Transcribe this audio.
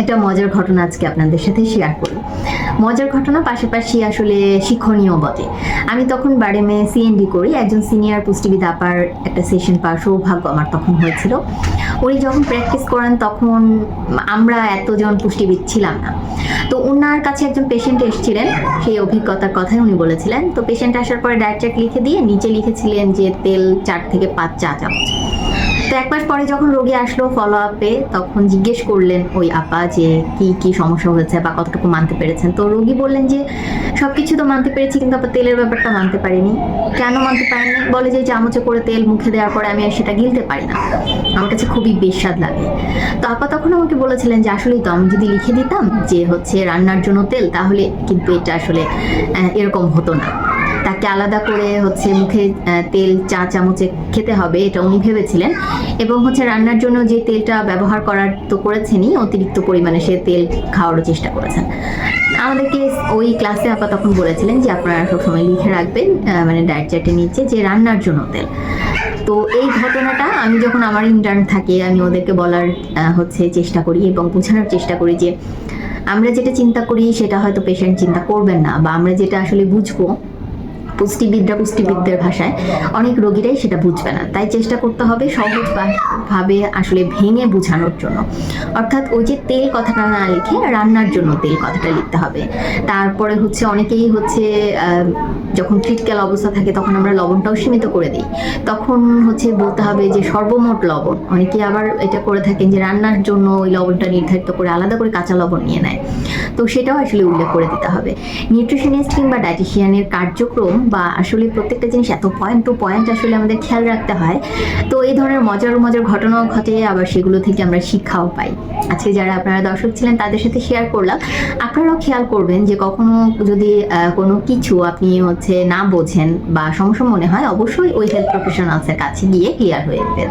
একটা মজার ঘটনা আজকে আপনাদের সাথে শেয়ার করি। মজার ঘটনা পাশাপাশি আসলে শিক্ষণীয় বটে। আমি তখন বারেমে সিএনডি করি, একজন সিনিয়র পুষ্টিবিদ আপার একটা সেশন পাওয়ার সৌভাগ্য আমার তখন হয়েছিল। উনি যখন প্র্যাকটিস করেন তখন আমরা এতজন পুষ্টিবিদ ছিলাম না। তো ওনার কাছে একজন পেশেন্ট এসেছিলেন, সেই অভিজ্ঞতার কথাই উনি বলেছিলেন। তো পেশেন্ট আসার পরে ডায়েট চার্ট লিখে দিয়ে নিচে লিখেছিলেন যে তেল 4 থেকে 5 চা চামচ। তো 1 মাস পরে যখন রোগী আসলো ফলো আপে, তখন জিজ্ঞেস করলেন ওই আপা যে কি কি সমস্যা হয়েছে বা কতটুকু মানতে পেরেছেন। তো রোগী বললেন যে সবকিছু তো মানতে পেরেছি, কিন্তু আপা তেলের ব্যাপারটা মানতে পারিনি। কেন মানতে পারিনি? বলে যে চামচে করে তেল মুখে দেওয়ার পরে আমি আর সেটা গিলতে পারি না, আমার কাছে খুবই বেস্বাদ লাগে। তো আপা তখন আমাকে বলেছিলেন যে আসলেই তো, আমি যদি লিখে দিতাম যে হচ্ছে রান্নার জন্য তেল, তাহলে কিন্তু এটা আসলে এরকম হতো না। তাকে আলাদা করে হচ্ছে মুখে তেল 4 চামচে খেতে হবে, এটা উনি ভেবেছিলেন। এবং হচ্ছে রান্নার জন্য যে তেলটা ব্যবহার করার তো করেছেনই, অতিরিক্ত পরিমাণে সে তেল খাওয়ারও চেষ্টা করেছেন। আমাদেরকে ওই ক্লাসে আপা তখন বলেছিলেন যে আপনারা সবসময় লিখে রাখবেন মানে ডায়েট চার্টের নিচে যে রান্নার জন্য তেল। তো এই ঘটনাটা আমি যখন আমার ইন্টার্ন থাকে আমি ওদেরকে বলার হচ্ছে চেষ্টা করি এবং বোঝানোর চেষ্টা করি যে আমরা যেটা চিন্তা করি সেটা হয়তো পেশেন্ট চিন্তা করবেন না, বা আমরা যেটা আসলে বুঝবো পুষ্টিবিদদের ভাষায় অনেক রোগীরাই সেটা বুঝবে না। তাই চেষ্টা করতে হবে সহজ ভাবে আসলে ভেঙে বোঝানোর জন্য। অর্থাৎ ওই যে তেল কথাটা না লিখে রান্নার জন্য তেল কথাটা লিখতে হবে। তারপরে হচ্ছে অনেকেই হচ্ছে যখন ক্রিটিক্যাল অবস্থা থাকে তখন আমরা লবণটাও সীমিত করে দিই, তখন হচ্ছে বলতে হবে যে সর্বমোট লবণ। অনেকেই আবার এটা করে থাকেন যে রান্নার জন্য ওই লবণটা নির্ধারিত করে আলাদা করে কাঁচা লবণ নিয়ে নেয়, তো সেটাও আসলে উল্লেখ করে দিতে হবে। নিউট্রিশনিস্ট কিংবা ডায়েটিশিয়ানের কার্যক্রম বা আসলে প্রত্যেকটা জিনিস এত পয়েন্ট টু পয়েন্ট আসলে আমাদের খেয়াল রাখতে হয়। তো এই ধরনের মজার মজার ঘটনাও ঘটে, আবার সেগুলো থেকে আমরা শিক্ষাও পাই। আজকে যারা আপনারা দর্শক ছিলেন তাদের সাথে শেয়ার করলাম। আপনারাও খেয়াল করবেন যে কখনো যদি কোনো কিছু আপনি হচ্ছে না বোঝেন বা সমস্যা মনে হয়, অবশ্যই ওই হেলথ প্রফেশনালসের কাছে গিয়ে ক্লিয়ার হয়ে যাবেন।